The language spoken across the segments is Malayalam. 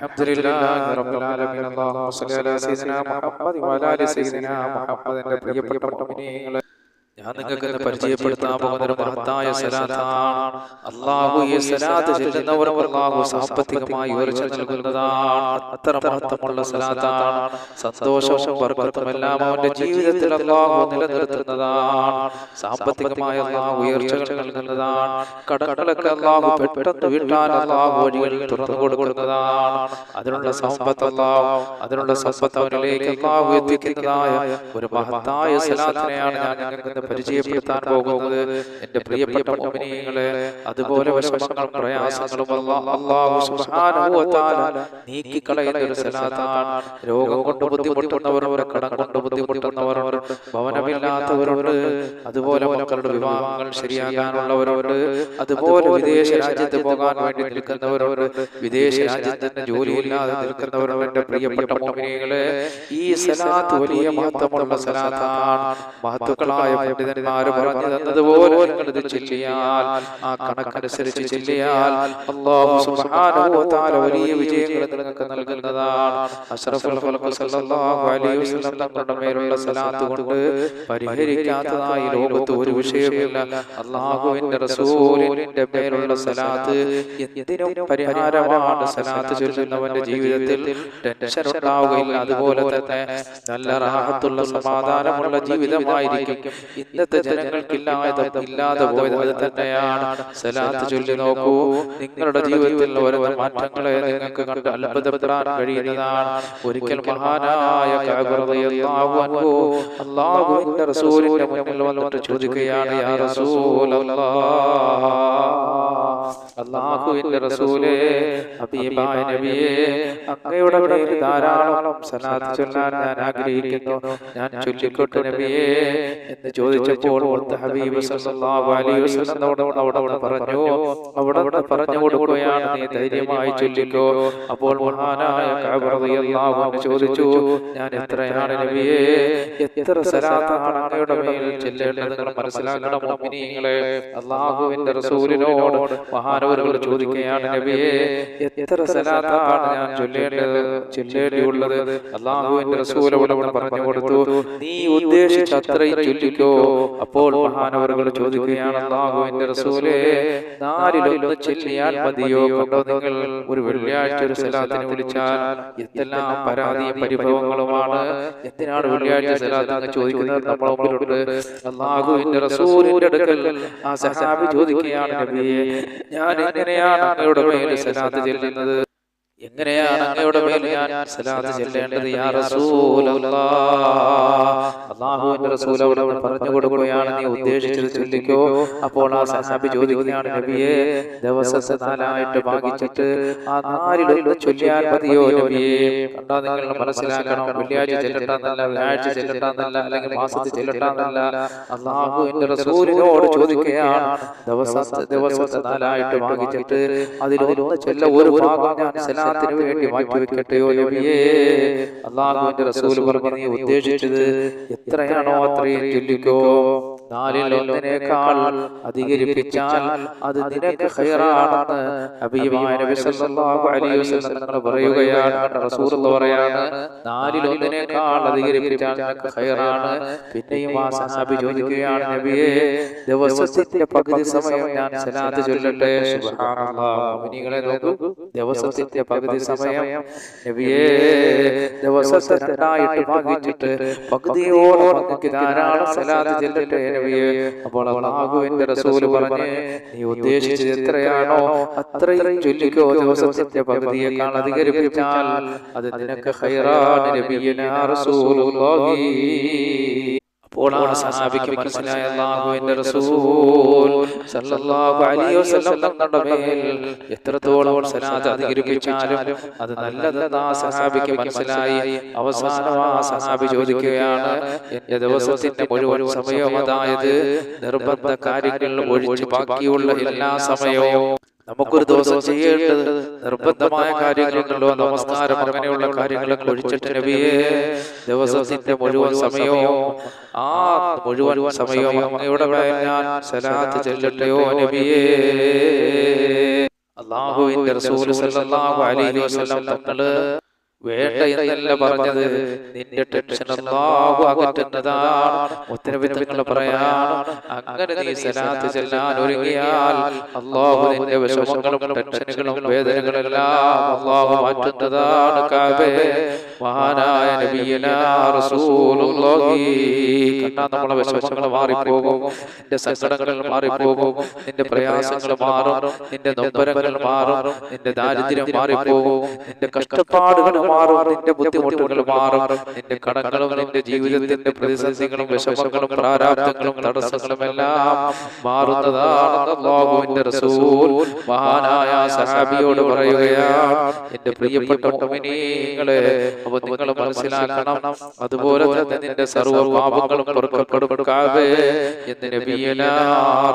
അൽഹംദുലില്ലാഹി റബ്ബിൽ ആലമീൻ. അല്ലാഹുമ്മ സ്വല്ലി അലാ സയ്യിദിനാ മുഹമ്മദ് വഅലാ ആലി സയ്യിദിനാ മുഹമ്മദിന്റെ പ്രിയപ്പെട്ട മുഅ്മിനീങ്ങളെ, ഞാൻ നിങ്ങൾക്ക് ഇന്ന് പരിചയപ്പെടുത്താൻ പോകുന്ന ഒരു മഹത്തായ സലാത്താണ്. അല്ലാഹു ഈ സലാത്ത് ചൊല്ലുന്നവർക്ക് അല്ലാഹു സാമ്പത്തികമായി ഉയർച്ച നൽകുന്നതാണ്. അത്ര മഹത്വമുള്ള സലാത്താണ്. സന്തോഷവും ബർക്കത്തും എല്ലാം അവന്റെ ജീവിതത്തിൽ അല്ലാഹു നിലനിർത്തുന്നതാണ്. സാമ്പത്തികമായ അല്ലാഹു ഉയർച്ചകൾ നൽകുന്നതാണ്. കടങ്ങളൊക്കെ അല്ലാഹു പെട്ടെന്ന് വീട്ടാൻ അല്ലാഹു വഴികൾ തുറന്നു കൊടുക്കുന്നതാണ്. അതിനുള്ള സമ്പത്ത് അവനിലേക്ക് അല്ലാഹു എത്തിക്കുന്നതായ ഒരു മഹത്തായ സലാത്തിനെയാണ് ഞാൻ നിങ്ങൾക്ക് പരിചയപ്പെടുത്താൻ പോകുന്നത്. എന്റെ പ്രിയപ്പെട്ട മുഅ്മിനീങ്ങളെ, അതുപോലെ വിഷമങ്ങളും പ്രയാസങ്ങളും അല്ലാഹു സുബ്ഹാനഹു വ തആല നീക്കിക്കളയുന്ന ഒരു സലാത്താണ്. രോഗം കൊണ്ട് ബുദ്ധിമുട്ടുന്നവരുണ്ട്, കടം കൊണ്ട് ബുദ്ധിമുട്ടുന്നവരുണ്ട്, ഭവനമില്ലാത്തവരുണ്ട്, അതുപോലെ മക്കളുടെ വിവാഹങ്ങൾ ശരിയാകാനുള്ളവരുണ്ട്, അതുപോലെ വിദേശ രാജ്യത്ത് പോകാൻ വേണ്ടി നിൽക്കുന്നവരുണ്ട്, വിദേശ രാജ്യത്ത് തന്നെ ജോലിയില്ലാതെ നിൽക്കുന്നവരുണ്ട്. എന്റെ പ്രിയപ്പെട്ട മുഅ്മിനീങ്ങളെ, ഈ സലാത്ത് വലിയ മഹത്വമുള്ള സലാത്താണ്. മഹത്തുക്കളായ പണ്ഡിതന്മാർ പറഞ്ഞു തന്നതുപോലെ നിങ്ങൾ ഇത് ചൊല്ലിയാൽ, ആ കണക്കനുസരിച്ച് ചൊല്ലിയാൽ അല്ലാഹു സുബ്ഹാനഹു വ തആല വലിയ വിജയങ്ങൾ നിങ്ങൾക്ക് നൽകുന്നതാണ്. അഷ്റഫുൽ ഖൽഖ് സല്ലല്ലാഹു അലൈഹി വസല്ലം തങ്ങളുടെ മേലുള്ള സലാത്ത് കൊണ്ട് പരിഹരിക്കാത്തതായി ലോകത്ത് ഒരു വിഷയമില്ല. അല്ലാഹുവിന്റെ റസൂലിന്റെ മേലുള്ള സലാത്ത് എന്തിനും പരിഹാരമാണ്. സലാത്ത് ചൊല്ലുന്നവന്റെ ജീവിതത്തിൽ ടെൻഷൻ ഉണ്ടാവുകയില്ല. അതുപോലെ തന്നെ നല്ല റാഹത്തുള്ള സമാധാനമുള്ള ജീവിതമായിരിക്കും. ഇന്നത്തെ ജനങ്ങൾക്കില്ലാതെ പോയത് അത് തന്നെയാണ്. സലാത്ത് ചൊല്ലി നോക്കൂ, നിങ്ങളുടെ ജീവിതത്തിൽ വരുന്ന മാറ്റങ്ങളെ നിങ്ങൾക്ക് കണ്ട് അത്ഭുതപ്പെടാൻ കഴിയുന്നതാണ്. ഒരിക്കൽ മഹാനായ കഅബ് റളിയല്ലാഹു അൻഹു അല്ലാഹുവിന്റെ റസൂലിന്റെ മുന്നിൽ വന്നിട്ട് ചോദിക്കുകയാണ്, യാ റസൂലല്ലാഹ്, അല്ലാഹുവിന്റെ റസൂലേ, ഹബീബായ നബിയേ, അങ്ങയുടെ പേരിൽ ധാരാളം സലാത്ത് ചൊല്ലാൻ ഞാൻ ആഗ്രഹിക്കുന്നു, ഞാൻ ചൊല്ലിക്കോട്ടെ നബിയേ എന്ന് ചോദിച്ചപ്പോൾ ഹബീബ് സല്ലല്ലാഹു അലൈഹി വസല്ലം അവിടെ പറഞ്ഞു കൊടുക്കുകയാണ്, നീ ധൈര്യമായി ചൊല്ലിക്കോ. അപ്പോൾ മഹാനായ കഅബ് റളിയല്ലാഹു അൻഹു ചോദിച്ചു, ഞാൻ എത്രയാണ് നബിയേ, എത്ര സലാത്താണ് അങ്ങയുടെ മേൽ ചൊല്ലേണ്ടത്? നിങ്ങൾ മനസ്സിലാക്കണം മുഅ്മിനീങ്ങളെ. അല്ലാഹുവിന്റെ റസൂലിനോട് മഹാനവറുകൾ ചോദിക്കുകയാണ്, നബിയേ, എത്ര സലാത്താണ് ഞാൻ ചൊല്ലേണ്ടിയുള്ളത്? അല്ലാഹുവിന്റെ റസൂൽ അവിടെ പറഞ്ഞു കൊടുത്തു, നീ ഉദ്ദേശിച്ച അത്രയും ചൊല്ലിക്കോ. അപ്പോൾ മഹാനവറുകൾ ചോദിക്കുകയാണ്, അല്ലാഹുവിന്റെ റസൂലേ, 4-1 ചൊല്ലിയാൽ മതിയോ? കണ്ടോ, നിങ്ങൾ ഒരു വെള്ളിയാഴ്ച ഒരു സലാത്തിനെ വിളിച്ചാൽ എന്തെല്ലാം പരാതിയും പരിഭവങ്ങളുമാണ്. എന്തിനാണ് വെള്ളിയാഴ്ച സലാത്ത് എന്ന് ചോദിക്കുന്നത് നമ്മുടെ മുമ്പിലുണ്ട്. അല്ലാഹുവിന്റെ റസൂലിന്റെ അടുക്കൽ ആ സഹാബി ചോദിക്കുകയാണ്, നബിയേ, ഞാൻ എങ്ങനെയാണ് അങ്ങയുടെ മേൽ സലാത്ത് ചെല്ലുന്നത്? എങ്ങനെയാണ് അങ്ങയുടെ മേൽ ഞാൻ സലാത്ത് ചെല്ലേണ്ടത് യാ റസൂലല്ലാഹ്? അല്ലാഹുവിന്റെ റസൂൽ അവിടെ പറഞ്ഞു കൊടുക്കുകയാണ്, നീ ഉദ്ദേശിച്ചത് ചൊല്ലിക്കോ. അപ്പോൾ ആ സഹാബി ചോദിക്കുകയാണ്, നബിയേ, ദിവസത്തെ 4 ഭാഗിച്ചിട്ട് ആ 4-1 ചൊല്ലിയാൽ മതിയോ നബിയേ? കണ്ടാ, നിങ്ങൾ മനസ്സിലാക്കണം, വെള്ളിയാഴ്ച ചെല്ലട്ടാന്നല്ല, വ്യാഴാഴ്ച ചെല്ലട്ടാന്നല്ല, അല്ലെങ്കിൽ മാസത്തിൽ ചെല്ലട്ടാന്നല്ല. അല്ലാഹുവിന്റെ റസൂലിനോട് ചോദിക്കുകയാണ്, ദിവസത്തെ 4 ഭാഗിച്ചിട്ട് അതിലൊന്ന് ചൊല്ല, ഒരു ഭാഗം ഞാൻ സലാത്തിന് വേണ്ടി മാറ്റി വെക്കട്ടെയോ നബിയേ? അല്ലാഹുവിന്റെ റസൂൽ പറഞ്ഞു, നീ ഉദ്ദേശിച്ചത് എത്രയാണോ അത്രയും ചൊല്ലിക്കോ. 4-1 അധികരിപ്പിച്ചാൽ അത് നിനക്ക് ഖൈറാണെന്ന് ഹബീബായ നബി സല്ലല്ലാഹു അലൈഹി വസല്ലം തങ്ങൾ പറയുകയാണ്. റസൂലുള്ളാഹി പറയാണ്, 4-1 അധികരിപ്പിച്ചാൽ നിനക്ക് ഖൈറാണ്. പിന്നെയും ആ സഹാബി ചോദിക്കുകയാണ്, നബിയേ, ദിവസത്തിന്റെ പകുതി സമയം ഞാൻ സലാത്ത് ചൊല്ലട്ടെ? സുബ്ഹാനല്ലാഹ്, മുഅ്മിനീങ്ങളെ നോക്കൂ, ദിവസത്തിന്റെ പകുതി സമയം നബിയേ, ദിവസത്തെ 2 ഭാഗിച്ചിട്ട് പകുതിയോളം അങ്ങക്ക് ധാരാളം സലാത്ത് ചൊല്ലട്ടെ നബിയേ? അപ്പോൾ അല്ലാഹുവിന്റെ റസൂൽ പറഞ്ഞു, നീ ഉദ്ദേശിച്ചത് എത്രയാണോ അത്രയും ചൊല്ലിക്കോ. ദിവസത്തിന്റെ പകുതിയേക്കാൾ അധികരിപ്പിച്ചാൽ അത് നിനക്ക് ഖൈറാണ് നബിയനാ റസൂലുള്ളാഹി. അപ്പോൾ ആ സഹാബിക്ക് മനസ്സിലായ അല്ലാഹുവിന്റെ റസൂൽ സല്ലല്ലാഹു അലൈഹി വസല്ലം തങ്ങളുടെ മേൽ എത്രത്തോളം സലാത്ത് അധികരിപ്പിച്ചാലും അത് നല്ലതെന്ന് ആ സഹാബിക്ക് മനസ്സിലായി. അവസാനം ആ സഹാബി ചോദിക്കുകയാണ്, എന്റെ ദിവസത്തിന്റെ മുഴുവൻ സമയവും, അതായത് നിർബന്ധ കാര്യങ്ങൾ ഒഴിച്ച് ബാക്കിയുള്ള എല്ലാ സമയവും, നമുക്കൊരു ദിവസം ചെയ്യേണ്ടത് നിർബന്ധമായ കാര്യങ്ങളുണ്ടല്ലോ, നമസ്കാരം, അങ്ങനെയുള്ള കാര്യങ്ങളൊക്കെ ഒഴിച്ചിട്ട് നബിയേ, ദിവസത്തിന്റെ മുഴുവൻ സമയവും അങ്ങയുടെ മേൽ ഞാൻ സലാത്ത് ചൊല്ലട്ടെയോ നബിയേ? അല്ലാഹുവിന്റെ റസൂൽ സല്ലല്ലാഹു അലൈഹി വസല്ലം തങ്ങള് വേണ്ട എന്നല്ല പറഞ്ഞത്, നിന്റെ ടെൻഷൻ അല്ലാഹു അകറ്റുന്നതാണ്. ഉത്തരവിധങ്ങൾ പറയാണ്, അങ്ങനെ നീ സലാത്ത് ചെല്ലാൻ ഒരുങ്ങിയാൽ അല്ലാഹു നിന്റെ വിഷമങ്ങളും ടെൻഷനുകളും വേദനകളെല്ലാം അല്ലാഹു മാറ്റുന്നതാണ്. കഅബേ മഹാനായ നബിയനാ റസൂലുള്ളാഹി കണ്ടാ നമ്മളെ വിഷമങ്ങൾ മാറിപ്പോകും, നിന്റെ സങ്കടങ്ങൾ മാറിപ്പോകും, നിന്റെ പ്രയാസങ്ങൾ മാറും, നിന്റെ നൊമ്പരങ്ങൾ മാറും, നിന്റെ ദാരിദ്ര്യം മാറിപ്പോകും, നിന്റെ കഷ്ടപ്പാടുകൾ മാറും, നിന്റെ ബുദ്ധിമുട്ടുകൾ മാറും, നിന്റെ കടങ്ങളും നിന്റെ ജീവിതത്തിന്റെ പ്രതിസന്ധികളും വിഷമങ്ങളും പ്രാരാബ്ധങ്ങളും തടസ്സങ്ങളും എല്ലാം മാറുന്നതാണ്. അല്ലാഹുവിന്റെ റസൂൽ മഹാനായ സഹാബിയോട് പറയുകയാണ്, എന്റെ പ്രിയപ്പെട്ട മുഅ്മിനീങ്ങളെ, അപ്പോൾ നിങ്ങൾ മനസ്സിലാക്കണം, അതുപോലെ തന്നെ നിന്റെ സർവ്വ പാപങ്ങളും പൊറുക്കപ്പെടും കഅബേ എന്ന് നബിയനാ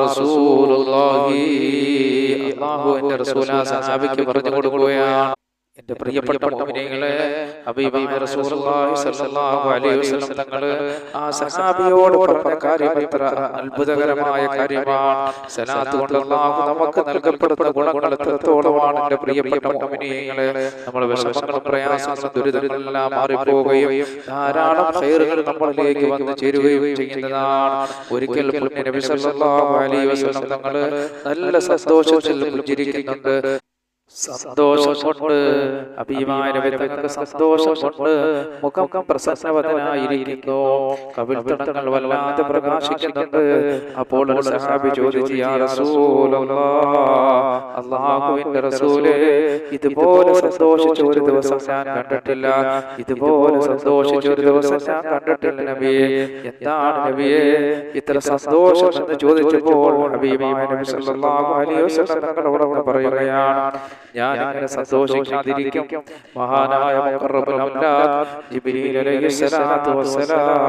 റസൂലുള്ളാഹി അല്ലാഹുവിന്റെ റസൂൽ സഹാബിക്ക് പറഞ്ഞു കൊടുക്കുകയാണ്. എന്റെ പ്രിയപ്പെട്ട മുഅ്മിനീങ്ങളെ, ഹബീബായ റസൂലുള്ളാഹി സ്വല്ലല്ലാഹു അലൈഹി വസല്ലം തങ്ങള് ആ സഹാബിയോട് പറഞ്ഞ കാര്യം എത്ര അത്ഭുതകരമായ കാര്യമാണ്. സലാത്ത് കൊണ്ട് അല്ലാഹു നമുക്ക് നൽകപ്പെടുന്ന ഗുണങ്ങൾ എത്രത്തോളമാണ്. എന്റെ പ്രിയപ്പെട്ട മുഅ്മിനീങ്ങളെ, നമ്മുടെ വിഷമങ്ങളും പ്രയാസങ്ങളും ദുരിതങ്ങളെല്ലാം മാറിപ്പോവുകയും ധാരാളം ഖൈറുകൾ നമ്മളിലേക്ക് വന്നു ചേരുകയും ചെയ്യുന്നതാണ്. ഒരിക്കൽ പുണ്യ നബി സല്ലല്ലാഹു അലൈഹി വസല്ലം തങ്ങള് നല്ല സന്തോഷത്തിൽ പുഞ്ചിരിക്കുന്നുണ്ട്. സന്തോഷം കൊണ്ട് ഹബീബായ നബി തങ്ങൾക്ക് സന്തോഷം കൊണ്ട് മുഖം പ്രസന്നവദനായിരിക്കുന്നു, കവിൾത്തടങ്ങൾ വല്ലാതെ പ്രകാശിക്കുന്നുണ്ട്. അപ്പോൾ ഒരു സഹാബി ചോദിച്ചു, യാ റസൂലല്ലാഹ്, അല്ലാഹുവിന്റെ റസൂലേ, ഇതുപോലെ സന്തോഷിച്ച ഒരു ദിവസം ഞാൻ കണ്ടിട്ടില്ല, ഇതുപോലെ സന്തോഷിച്ച ഒരു ദിവസം ഞാൻ കണ്ടിട്ടില്ല നബിയേ. എന്താണ് നബിയേ ഇത്ര സന്തോഷം എന്ന് ചോദിച്ചപ്പോൾ ഹബീബായ നബി സല്ലല്ലാഹു അലൈഹി വസല്ലം തങ്ങളോട് പറയുകയാണ്, ഞാൻ ഇങ്ങനെ സന്തോഷിക്കാതിരിക്കും മഹാനായ മുഖറബുൽ അംലാഖ് ജിബ്രീൽ അലൈഹിസ്സലാത്തു വസ്സലാം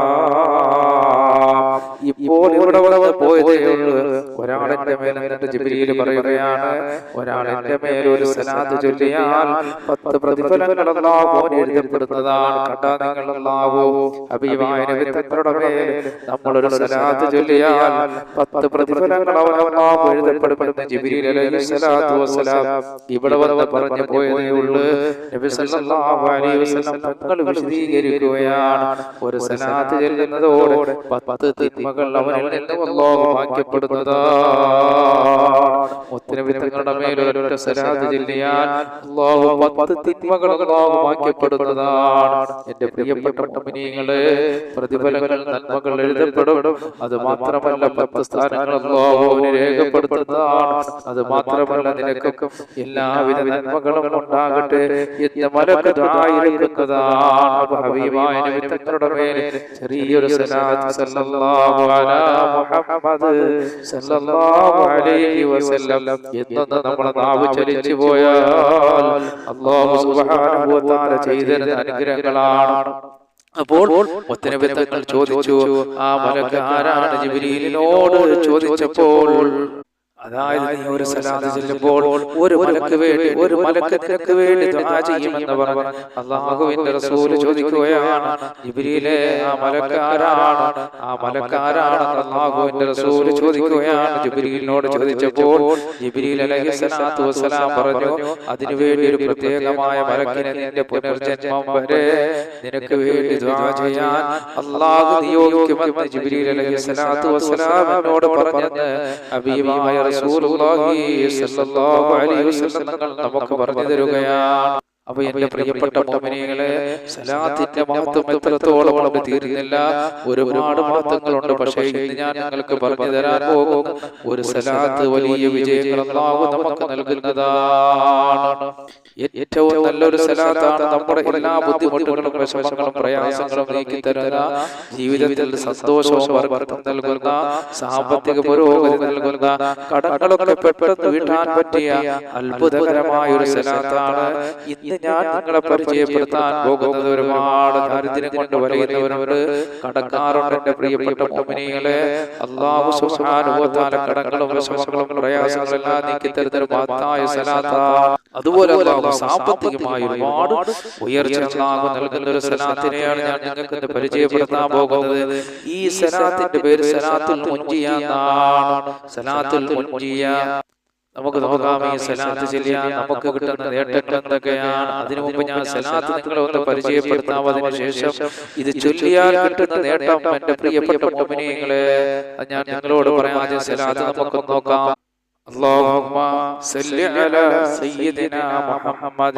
ഇപ്പോൾ ഇവിടെ വന്ന് പോയതേയുള്ളൂ. ഒരാളെന്റെ മേൽ എന്നിട്ട് ജിബ്രീൽ പറയുകയാണ്, ഒരാളെന്റെ മേൽ ഒരു സലാത്ത് ചൊല്ലിയാൽ 10 പ്രതിഫലങ്ങൾ അല്ലാഹു എഴുതപ്പെടുന്നതാണ്. കണ്ടാ നിങ്ങൾ, അല്ലാഹു ഹബീബായ നബി തങ്ങളുടെ മേൽ നമ്മൾ ഒരു സലാത്ത് ചൊല്ലിയാൽ 10 പ്രതിഫലങ്ങൾ അല്ലാഹു എഴുതപ്പെടുമെന്ന് ജിബ്രീൽ അലൈഹിസ്സലാത്തു വസ്സലാം ഇവിടെ വന്ന് പറഞ്ഞു പോയതേയുള്ളൂ. നബി സല്ലല്ലാഹു അലൈഹി വസല്ലം തങ്ങൾ വിശദീകരിക്കുകയാണ്, ഒരു സലാത്ത് ചൊല്ലുന്നതോടെ 10 തിന്മകൾ അവനിൽ നിന്ന് അല്ലാഹു മായ്ക്കപ്പെടുന്നതാണ്. മുത്തനബി തങ്ങളുടെ മേൽ ഒരു സലാത്ത് ചൊല്ലിയാൽ അല്ലാഹു 10 തിന്മകൾ അല്ലാഹു മായ്ക്കപ്പെടുന്നതാണ്. എന്റെ പ്രിയപ്പെട്ട മുഅ്മിനീങ്ങളെ, പ്രതിഫലങ്ങൾ നന്മകൾ എഴുതപ്പെടും. അത് മാത്രമല്ല 10 സ്ഥാനങ്ങൾ അല്ലാഹു രേഖപ്പെടുത്തുന്നതാണ്. അത് മാത്രമല്ല നിനക്ക് എല്ലാവിധ നന്മകളും ഉണ്ടാകട്ടെ എന്ന് മലക്ക് ദുആയിരിക്കുന്നതാണ്. ഹബീബായ നബി തങ്ങളുടെ മേൽ ചെറിയൊരു സലാത്ത് സല്ലല്ലാഹു അലാ മുഹമ്മദ് സല്ലല്ലാഹു അലൈഹി വസല്ലം എന്ന് നമ്മുടെ നാവ് ചലിച്ചു പോയാൽ അല്ലാഹു സുബ്ഹാനഹു വ തആല ചെയ്ത അനുഗ്രഹങ്ങളാണ്. അപ്പോൾ മുത്തനബി തങ്ങൾ ചോദിച്ചു, ആ മലക്ക് ആരാണ്? ജിബ്രീലിനോട് ചോദിച്ചപ്പോൾ, അതായത് നീ ഒരു സലാത്ത് ചൊല്ലുമ്പോൾ ഒരു മലക്ക് നിനക്ക് വേണ്ടി ദുആ ചെയ്യുമെന്ന് പറഞ്ഞു അല്ലാഹുവിന്റെ റസൂൽ ചോദിക്കുകയാണ്, ജിബ്രീലേ, ആ മലക്ക് ആരാണ്? ആ മലക്ക് ആരാണെന്ന് അല്ലാഹുവിന്റെ റസൂൽ ചോദിക്കുകയാണ്. ജിബ്രീലിനോട് ചോദിച്ചപ്പോൾ ജിബ്രീൽ അലൈഹിസ്സലാത്തു വസ്സലാം പറഞ്ഞു, അതിനുവേണ്ടി ഒരു പ്രത്യേകമായ മലക്കിനെ നിന്റെ പുനർജന്മം വരെ നിനക്ക് വേണ്ടി ദുആ ചെയ്യാൻ അല്ലാഹു നിയോഗിക്കുമെന്ന് ജിബ്രീൽ അലൈഹിസ്സലാത്തു വസ്സലാം എന്നോട് പറഞ്ഞെന്ന് ഹബീബായ റസൂലുള്ളാഹി സ്വല്ലല്ലാഹു അലൈഹി വസല്ലം നമുക്ക് പറഞ്ഞു തരുകയാണ്. അപ്പൊ എന്റെ പ്രിയപ്പെട്ട മുഅ്മിനീങ്ങളെ, സലാത്തിന്റെ മഹത്വം എത്രത്തോളം നമുക്ക് തീരുന്നില്ല. ഒരുപാട് മഹത്വങ്ങളുണ്ട്. പക്ഷേ ഇന്ന് ഞാൻ നിങ്ങൾക്ക് പറഞ്ഞു തരാൻ പോകുന്ന ഒരു സലാത്ത് വലിയ വിജയങ്ങൾ അല്ലാഹു നമുക്ക് നൽകുന്നതാണ്. ഏറ്റവും നല്ലൊരു സലാത്താണ് നമ്മുടെ എല്ലാ ബുദ്ധിമുട്ടുകളും വിഷമങ്ങളും പ്രയാസങ്ങളും നീക്കി തരുന്ന, ജീവിതത്തിൽ സന്തോഷവും വർദ്ധനവും നൽകുന്ന, സാമ്പത്തിക പുരോഗതി നൽകുന്ന, കടങ്ങളൊക്കെ പെട്ടെന്ന് വീട്ടാൻ പറ്റിയ അത്ഭുതകരമായ ഒരു സലാത്താണ് ഇന്ന് ഞാൻ നിങ്ങളെ പരിചയപ്പെടുത്താൻ പോകുന്നത്. ഒരുപാട് ദാരിദ്ര്യം കൊണ്ട് വലയുന്നവരുണ്ട്, കടക്കാറുണ്ട്. എന്റെ പ്രിയപ്പെട്ട മുഅ്മിനീങ്ങളെ, അല്ലാഹു സുബ്ഹാനഹു വ തആല കടങ്ങളും വിഷമങ്ങളും പ്രയാസങ്ങളും എല്ലാം നീക്കി തരുന്ന ഒരു മഹത്തായ സലാത്താണ്. അതുപോലെ അല്ലാഹു സാമ്പത്തികമായി ഒരുപാട് ഉയർച്ച അല്ലാഹു നൽകുന്ന ഒരു സലാത്തിനെയാണ് ഞാൻ നിങ്ങൾക്ക് പരിചയപ്പെടുത്താൻ പോകുന്നത്. ഈ സലാത്തിന്റെ പേര് സലാത്തുൽ മുൻജിയ എന്നാണ്. സലാത്തുൽ മുൻജിയ നമുക്ക് നോക്കാം ഈ സലാത്ത് ചൊല്ലിയാൽ നമുക്ക് കിട്ടുന്ന നേട്ടങ്ങൾ എന്തൊക്കെയാണ്. അതിനു മുമ്പ് ഞാൻ സലാത്ത് നിങ്ങളെ ഒന്ന് പരിചയപ്പെടുത്താം. അതിനുശേഷം ഇത് ചൊല്ലിയാൽ കിട്ടുന്ന നേട്ടം എന്റെ പ്രിയപ്പെട്ട മുഅ്മിനീങ്ങളെ ഞാൻ നിങ്ങളോട് പറയാം. ആദ്യം സലാത്ത് നമുക്ക് നോക്കാം. اللهم صل على سيدنا محمد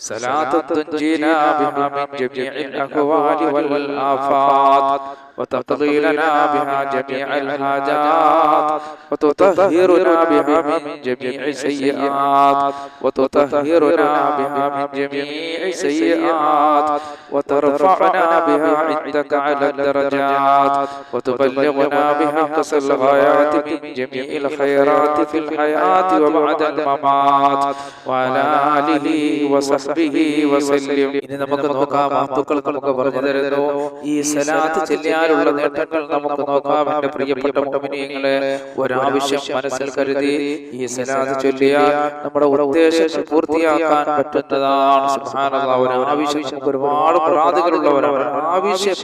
صلاة تنجينا بها من جميع الأهوال والآفات وتقضي لنا بها جميع الحاجات وتطهرنا بها من جميع السيئات وتطهرنا بها من جميع السيئات وترفعنا بها عندك على الدرجات وتبلغنا بها قصر الغايات من جميع الخيرات في الحياة وبعد الممات وعلى آله وصحبه وسلم. ഇനി നമുക്ക് നോക്കാം. മഹത്തുക്കൾ നമുക്ക് പറഞ്ഞു തരുന്നു ഈ സലാത്ത് ചൊല്ലിയാലുള്ള നേട്ടങ്ങൾ നമുക്ക് നോക്കാം. എന്റെ പ്രിയപ്പെട്ട മുഅ്മിനീങ്ങളെ, ഒരാവശ്യം മനസ്സിൽ കരുതി ഈ സലാത്ത് ചൊല്ലിയാൽ നമ്മുടെ ഉദ്ദേശങ്ങൾ പൂർത്തിയാക്കാൻ പറ്റുന്നതാണ്. സുബ്ഹാനല്ലാഹ്. ഒരാവശ്യം നമുക്ക് ഒരുപാട് മുറാദുകളുള്ളവരാണ്. ആവശ്യം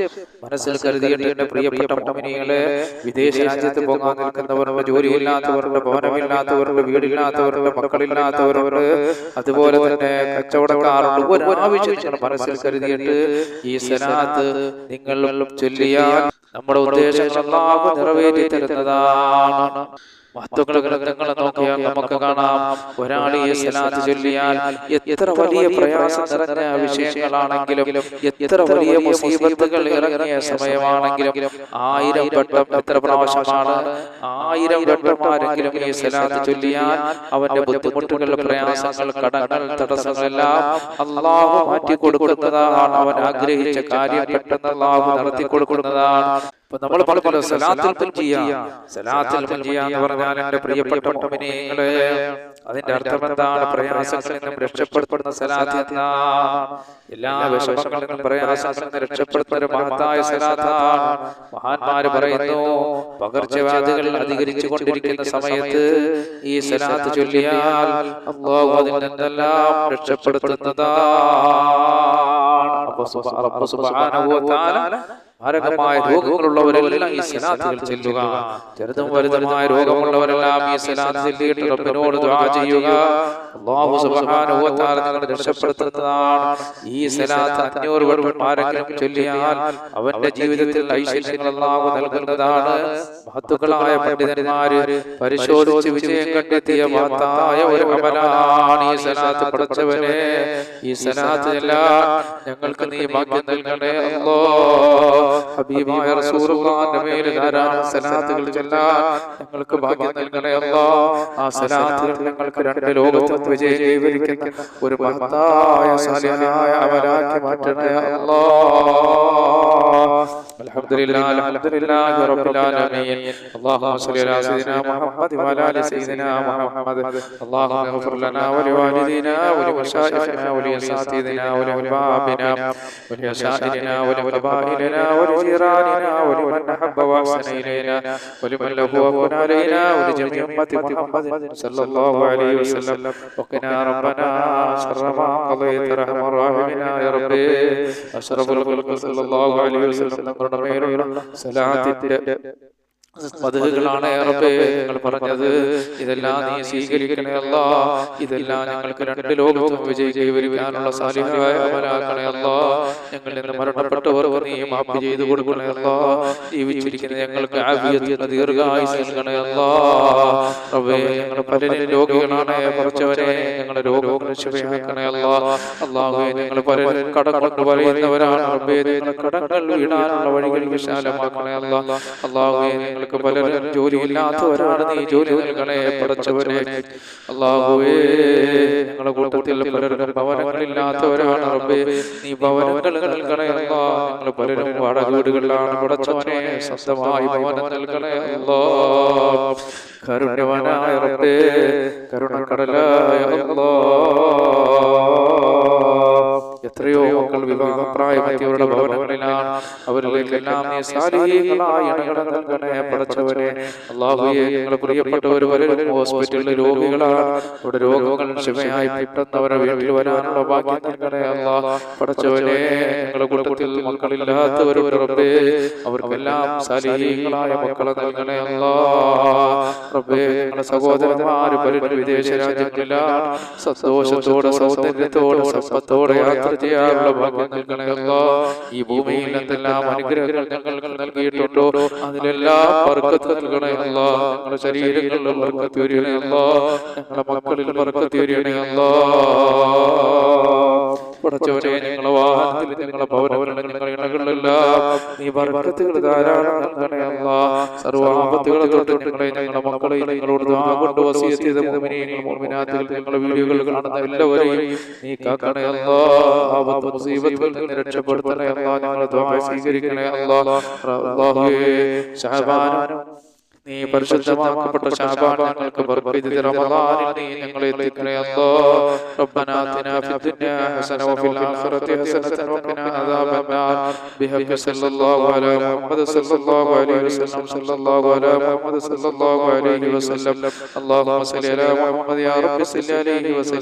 മനസ്സിൽ കരുതിയിട്ട് എന്റെ പ്രിയപ്പെട്ട മുഅ്മിനീങ്ങളെ, വിദേശ രാജ്യത്ത് പോകാൻ നിൽക്കുന്നവരുടെ, ജോലിയില്ലാത്തവരുടെ, ഭവനമില്ലാത്തവരുടെ, വീടില്ലാത്തവരുടെ, മക്കളില്ലാത്തവരുടെ, അതുപോലെ തന്നെ കച്ചവടക്കാരുണ്ട്, ഒരാവശ്യം മനസ്സിൽ കരുതിയിട്ട് ഈ സലാത്ത് നിങ്ങൾ ചൊല്ലിയാൽ നമ്മുടെ ഉദ്ദേശങ്ങൾ അല്ലാഹു നിറവേറ്റി തരുന്നതാണ്. മഹത്തുക്കളുടെ ഗ്രന്ഥങ്ങൾ നോക്കിയാൽ നമുക്ക് കാണാം, ഒരാൾ ഈ സലാത്ത് ചൊല്ലിയാൽ എത്ര വലിയ പ്രയാസം നിറഞ്ഞ വിഷയങ്ങളാണെങ്കിലും, എത്ര വലിയ മുസീബത്തുകൾ ഇറങ്ങിയ സമയമാണെങ്കിലും, 1000 വട്ടം, എത്ര പ്രാവശ്യമാണ്, 1000 വട്ടമാരെങ്കിലും ഈ സലാത്ത് ചൊല്ലിയാൽ അവന്റെ ബുദ്ധിമുട്ടുകൾ, പ്രയാസങ്ങൾ, കടങ്ങൾ, തടസ്സങ്ങളെല്ലാം അല്ലാഹു മാറ്റി കൊടുക്കുന്നതാണ്. അവൻ ആഗ്രഹിച്ച കാര്യം പെട്ടെന്ന് അല്ലാഹു നടത്തി കൊടുക്കുന്നതാണ്. നമ്മൾ പറഞ്ഞല്ലോ സലാത്തുൽ മുൻജിയ. സലാത്തുൽ മുൻജിയ എന്ന് പറഞ്ഞാൽ എന്റെ പ്രിയപ്പെട്ട മുഅ്മിനീങ്ങളെ, അതിന്റെ അർത്ഥം എന്താണ്? പ്രയാസങ്ങളിൽ നിന്നും രക്ഷപ്പെടുത്തുന്ന സലാത്ത് എന്നാണ്. എല്ലാ വിഷമങ്ങളിൽ നിന്നും പ്രയാസങ്ങളിൽ നിന്നും രക്ഷപ്പെടുത്തുന്ന ഒരു മഹത്തായ സലാത്താണ്. മഹാന്മാര് പറയുന്നു, പകർച്ചവ്യാധികൾ അധികരിച്ചു കൊണ്ടിരിക്കുന്ന സമയത്ത് ഈ സലാത്ത് ചൊല്ലിയാൽ അല്ലാഹു അതിൽ നിന്നെല്ലാം രക്ഷപ്പെടുത്തുന്നതാണ്. അല്ലാഹു സുബ്ഹാനഹു വ തആല മാരകമായ രോഗങ്ങളുള്ളവരെല്ലാം ഈ സലാത്തുകൾ ചൊല്ലുക. ചെറുതും വലുതുമായ രോഗമുള്ളവരെല്ലാം ഈ സലാത്ത് ചൊല്ലിയിട്ട് റബ്ബിനോട് ദുആ ചെയ്യുക. അല്ലാഹു സുബ്ഹാനഹു വ തആല നിങ്ങളെ രക്ഷപ്പെടുത്തുന്നതാണ്. ഈ സലാത്ത് 500 വട്ടം ആരെങ്കിലും ചൊല്ലിയാൽ അവന്റെ ജീവിതത്തിൽ ഐശ്വര്യങ്ങൾ അല്ലാഹു നൽകുന്നതാണ്. മഹത്തുക്കളായ പണ്ഡിതന്മാര് പരിശോധിച്ച് വിജയം കണ്ടെത്തിയ മഹത്തായ ഒരു അമലാണ് ഈ സലാത്ത്. പടച്ചവനെ, ഈ സലാത്ത് എല്ലാം ഞങ്ങൾക്ക് നീ ഭാഗ്യം നൽകണേ അല്ലാഹ്. ഹബീബായ റസൂലുള്ളാഹിന്റെ മേൽ ധാരാളം സലാത്തുകൾ ചൊല്ലാൻ ഞങ്ങൾക്ക് ഭാഗ്യം നൽകണേ അല്ലാഹ്. ആ സലാത്തുകൾ ഞങ്ങൾക്ക് 2 ലോകത്തും വിജയം കൈവരിക്കുന്ന ഒരു മഹത്തായ സാലിഹായ അമലാക്കി മാറ്റണേ അല്ലാഹ്. അൽഹംദുലില്ലാഹി അൽഹംദുലില്ലാഹി റബ്ബിൽ ആലമീൻ. അല്ലാഹുമ്മ സ്വല്ലി അലാ സയ്യിദിനാ മുഹമ്മദ് വഅലാ ആലി സയ്യിദിനാ മുഹമ്മദ്. അല്ലാഹുമ്മ ഇഗ്ഫിർ ലനാ വലിവാലിദീനാ വലിമശായിഖിനാ വലിഅസാതിദിനാ വലിഅഹ്ബാബിനാ വലിഅശാഇരിനാ വലിഖബായിലിനാ ولجيراننا ولمن أحب وأحسن إلينا ولمن له وكن علينا ولجميع أمة محمد صلى الله عليه وسلم. وقنا ربنا شر ما قضيت رحم الراحمين يا ربي. أشرف الخلق صلى الله عليه وسلم സലാത്തിന്റെ മദ്ഹുകളാണ് റബ്ബേ നിങ്ങൾ പറഞ്ഞത്. ഇതെല്ലാം നീ സ്വീകരിക്കണേ അല്ലാഹ്. ഇതെല്ലാം ഞങ്ങൾക്ക് 2 ലോകത്തും വിജയം കൈവരിക്കാനുള്ള സാലിഹായ അമലാക്കണേ അല്ലാഹ്. ഞങ്ങളിൽ നിന്ന് മരണപ്പെട്ടവർക്ക് നീ മാപ്പ് ചെയ്തു കൊടുക്കണേ അല്ലാഹ്. ജീവിച്ചിരിക്കുന്ന ഞങ്ങൾക്ക് ആഫിയത്ത് ദീർഘായുസ്സ് നൽകണേ അല്ലാഹ്. റബ്ബേ, ഞങ്ങൾ പലരും രോഗികളാണ്. പടച്ചവനെ, ഞങ്ങളുടെ രോഗങ്ങൾ ശിഫയാക്കണേ അല്ലാഹ്. അല്ലാഹുവേ, ഞങ്ങൾ പലരും കടം കൊണ്ട് പറയുന്നവരാണ്. റബ്ബേ, ഞങ്ങളുടെ കടങ്ങൾ വീടാനുള്ള വഴികൾ വിശാലമാക്കണേ അല്ലാഹ്. അല്ലാഹുവേ, പലരും ജോലിയില്ലാത്തവരാണ്. നീ ജോലി നൽകണേ പടച്ചവനെ. അല്ലാഹുവേ, ഞങ്ങളുടെ കൂട്ടത്തിൽ പലരും ഭവനങ്ങളില്ലാത്തവരാണ്. റബ്ബേ, നീ ഭവനങ്ങൾ നൽകണേ അല്ലാഹ്. ഞങ്ങൾ പലരും വാടക വീടുകളിലാണ്. പടച്ചവനെ, സ്വന്തമായി ഭവനം നൽകണേ അല്ലാഹ്. കരുണ്യവാനായ റബ്ബേ, കരുണക്കടലായ അല്ലാഹ്, എത്രയോ മക്കൾ വിവാഹപ്രായമെത്തിയവരുടെ ഭവനങ്ങളിലാണ്. അവരിലേക്കെല്ലാം നീ സാലിഹീങ്ങളായ ഇണകളെ നൽകണേ പടച്ചവനെ. അല്ലാഹുവേ, ഞങ്ങളുടെ പ്രിയപ്പെട്ടവർ പലരും ഹോസ്പിറ്റലിലെ രോഗികളാണ്. അവിടെ രോഗങ്ങൾ ശിവയായി പെട്ടെന്ന് അവരെ വീട്ടിൽ വരാനുള്ള ഭാഗ്യം നൽകണേ അല്ലാഹ്. പടച്ചവനെ, ഞങ്ങളുടെ കൂട്ടത്തിൽ മക്കളില്ലാത്തവരുടെ റബ്ബേ, അവർക്കെല്ലാം സാലിഹീങ്ങളായ മക്കളെ നൽകണേ അല്ലാഹ്. റബ്ബേ, ഞങ്ങളുടെ സഹോദരന്മാര് പലരും വിദേശ രാജ്യങ്ങളിലാണ്. സന്തോഷത്തോടെ സൗന്ദര്യത്തോടെ സമ്പത്തോടെ യാത്ര ചെയ്യാനുള്ള ഭാഗ്യം നൽകണേ അല്ലാഹ്. ഈ ഭൂമിയിൽ എന്തെല്ലാം അനുഗ്രഹങ്ങൾ ഞങ്ങൾക്ക് നൽകിയിട്ടുണ്ടോ അതിലെല്ലാം ബർക്കത്ത് നൽകണേ അല്ലാഹ്. ഞങ്ങളുടെ ശരീരങ്ങളിൽ ബർക്കത്ത് വരണേ അല്ലാഹ്. ഞങ്ങളുടെ മക്കളിൽ ബർക്കത്ത് വരണേ അല്ലാഹ്. പടച്ചവനെ, ഞങ്ങളുടെ വാഹനത്തിൽ, ഞങ്ങളുടെ ഭവനങ്ങളിൽ, ഞങ്ങളുടെ ഇണകളിലെല്ലാം നീ ബർക്കത്തുകൾ ധാരാളം നൽകണേ അല്ലാഹ്. സർവ്വ ആപത്തുകളെ തൊട്ട് ഞങ്ങളുടെ മക്കളെ നിങ്ങളോട് ദുആ കൊണ്ട് വസിയത്ത് ചെയ്ത മുഅ്മിനീങ്ങൾ മുഅ്മിനാത്തുകൾ ഞങ്ങളുടെ വീഡിയോകൾ കാണുന്ന എല്ലാവരെയും നീ കാക്കണേ അല്ലാഹ്. ആപത്ത് മുസീബത്തുകളിൽ നിന്ന് രക്ഷപ്പെടുത്തണേ അല്ലാഹ്. ഞങ്ങളുടെ ദുആ സ്വീകരിക്കണേ അല്ലാഹ്. അല്ലാഹുവേ, ശഅബാനും നീ പരിശുദ്ധമാക്കപ്പെട്ട ശഅബാൻ ഞങ്ങൾക്ക് ബർക്കത്ത് ചെയ്ത് റമളാനിൽ നീ ഞങ്ങളെ എത്തിക്കണേ അല്ലാഹ്. റബ്ബനാ ആതിനാ ഫിദ്ദുനിയാ ഹസന വഫിൽ ആഖിറതി ഹസനത വഖിനാ അദാബന്നാർ. ബിഹഖി സല്ലല്ലാഹു അലാ മുഹമ്മദ് സല്ലല്ലാഹു അലൈഹി വസല്ലം സല്ലല്ലാഹു അലാ മുഹമ്മദ് സല്ലല്ലാഹു അലൈഹി വസല്ലം. അല്ലാഹുമ്മ സല്ലി അലാ മുഹമ്മദ് യാ റബ്ബി സല്ലി അലൈഹി വസല്ലം.